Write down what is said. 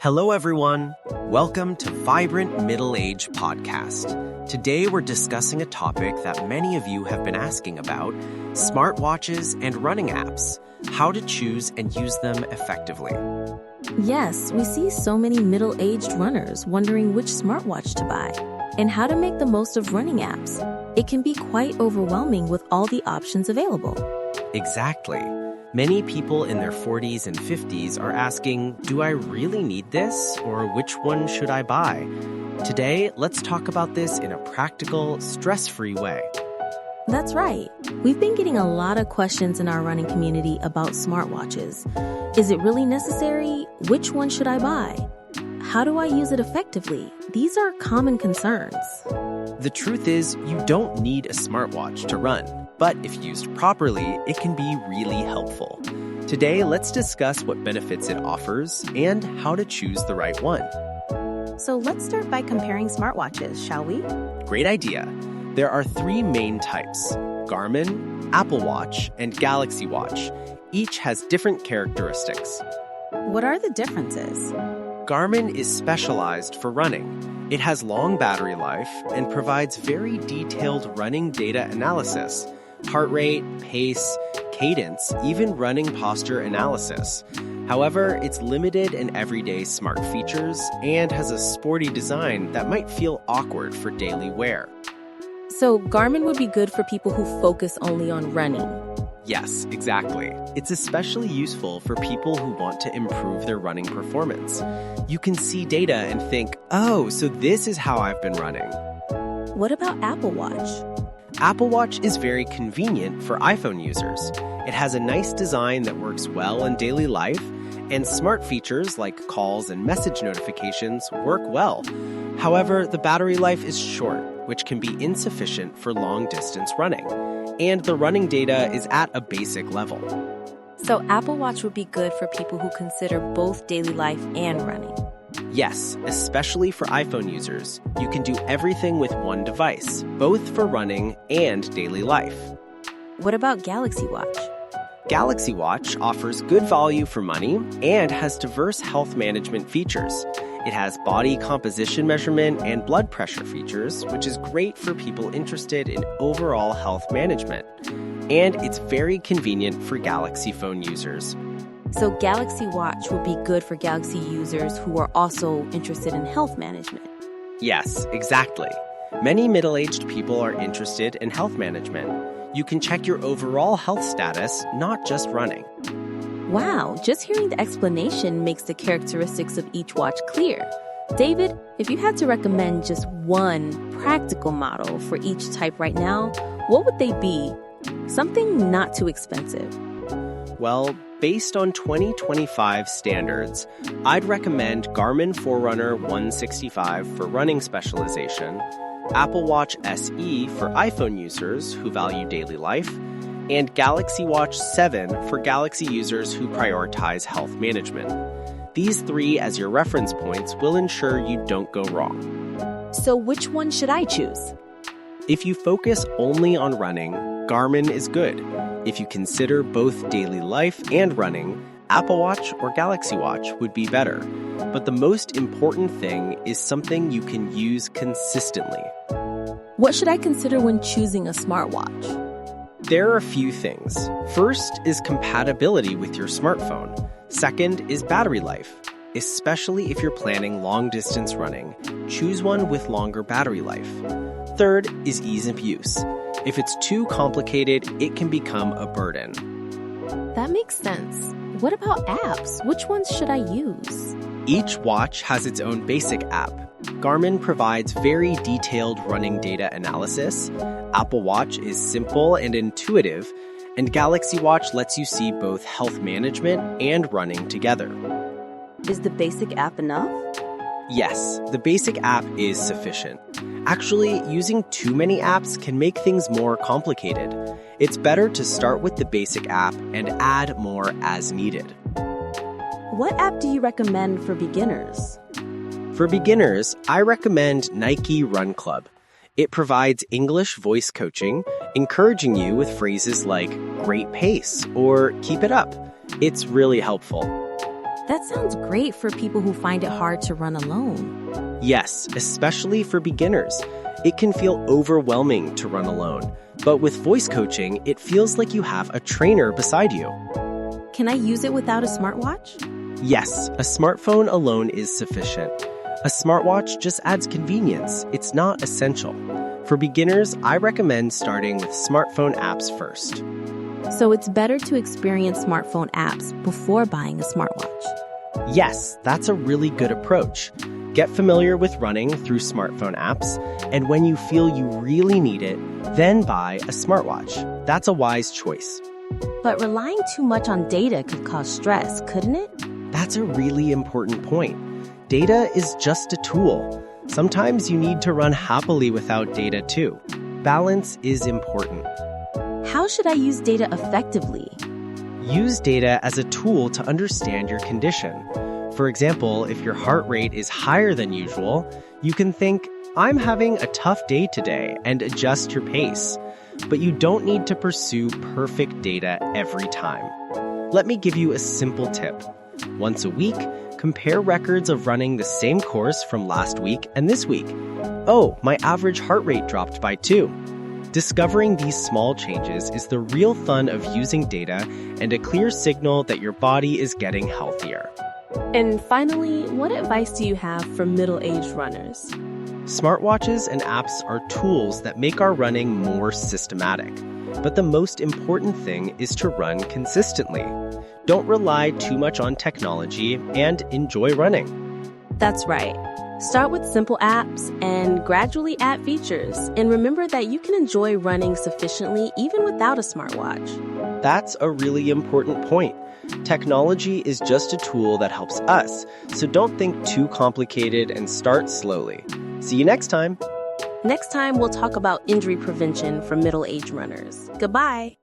Hello, everyone. Welcome to Vibrant Middle Age Podcast. Today, we're discussing a topic that many of you have been asking about, smartwatches and running apps, how to choose and use them effectively. Yes, we see so many middle-aged runners wondering which smartwatch to buy and how to make the most of running apps. It can be quite overwhelming with all the options available. Exactly. Many people in their 40s and 50s are asking, do I really need this, or which one should I buy? Today, let's talk about this in a practical, stress-free way. That's right. We've been getting a lot of questions in our running community about smartwatches. Is it really necessary? Which one should I buy? How do I use it effectively? These are common concerns. The truth is, you don't need a smartwatch to run. But if used properly, it can be really helpful. Today, let's discuss what benefits it offers and how to choose the right one. So let's start by comparing smartwatches, shall we? Great idea. There are three main types: Garmin, Apple Watch, and Galaxy Watch. Each has different characteristics. What are the differences? Garmin is specialized for running. It has long battery life and provides very detailed running data analysis. Heart rate, pace, cadence, even running posture analysis. However, it's limited in everyday smart features and has a sporty design that might feel awkward for daily wear. So Garmin would be good for people who focus only on running. Yes, exactly. It's especially useful for people who want to improve their running performance. You can see data and think, oh, so this is how I've been running. What about Apple Watch? Apple Watch is very convenient for iPhone users. It has a nice design that works well in daily life, and smart features like calls and message notifications work well. However, the battery life is short, which can be insufficient for long-distance running, and the running data is at a basic level. So Apple Watch would be good for people who consider both daily life and running. Yes, especially for iPhone users. You can do everything with one device, both for running and daily life. What about Galaxy Watch? Galaxy Watch offers good value for money and has diverse health management features. It has body composition measurement and blood pressure features, which is great for people interested in overall health management. And it's very convenient for Galaxy phone users. So Galaxy Watch would be good for Galaxy users who are also interested in health management. Yes, exactly. Many middle-aged people are interested in health management. You can check your overall health status, not just running. Wow, just hearing the explanation makes the characteristics of each watch clear. David, if you had to recommend just one practical model for each type right now, what would they be? Something not too expensive. Well, based on 2025 standards, I'd recommend Garmin Forerunner 165 for running specialization, Apple Watch SE for iPhone users who value daily life, and Galaxy Watch 7 for Galaxy users who prioritize health management. These three as your reference points will ensure you don't go wrong. So which one should I choose? If you focus only on running, Garmin is good. If you consider both daily life and running, Apple Watch or Galaxy Watch would be better. But the most important thing is something you can use consistently. What should I consider when choosing a smartwatch? There are a few things. First is compatibility with your smartphone. Second is battery life. Especially if you're planning long-distance running, choose one with longer battery life. Third is ease of use. If it's too complicated, it can become a burden. That makes sense. What about apps? Which ones should I use? Each watch has its own basic app. Garmin provides very detailed running data analysis. Apple Watch is simple and intuitive, and Galaxy Watch lets you see both health management and running together. Is the basic app enough? Yes, the basic app is sufficient. Actually, using too many apps can make things more complicated. It's better to start with the basic app and add more as needed. What app do you recommend for beginners? For beginners, I recommend Nike Run Club. It provides English voice coaching, encouraging you with phrases like great pace or keep it up. It's really helpful. That sounds great for people who find it hard to run alone. Yes, especially for beginners. It can feel overwhelming to run alone, but with voice coaching, it feels like you have a trainer beside you. Can I use it without a smartwatch? Yes, a smartphone alone is sufficient. A smartwatch just adds convenience. It's not essential. For beginners, I recommend starting with smartphone apps first. So it's better to experience smartphone apps before buying a smartwatch. Yes, that's a really good approach. Get familiar with running through smartphone apps, and when you feel you really need it, then buy a smartwatch. That's a wise choice. But relying too much on data could cause stress, couldn't it? That's a really important point. Data is just a tool. Sometimes you need to run happily without data too. Balance is important. How should I use data effectively? Use data as a tool to understand your condition. For example, if your heart rate is higher than usual, you can think, I'm having a tough day today, and adjust your pace. But you don't need to pursue perfect data every time. Let me give you a simple tip. Once a week, compare records of running the same course from last week and this week. Oh, my average heart rate dropped by 2. Discovering these small changes is the real fun of using data and a clear signal that your body is getting healthier. And finally, what advice do you have for middle-aged runners? Smartwatches and apps are tools that make our running more systematic. But the most important thing is to run consistently. Don't rely too much on technology and enjoy running. That's right. Start with simple apps and gradually add features. And remember that you can enjoy running sufficiently even without a smartwatch. That's a really important point. Technology is just a tool that helps us, so don't think too complicated and start slowly. See you next time. Next time, we'll talk about injury prevention for middle-aged runners. Goodbye.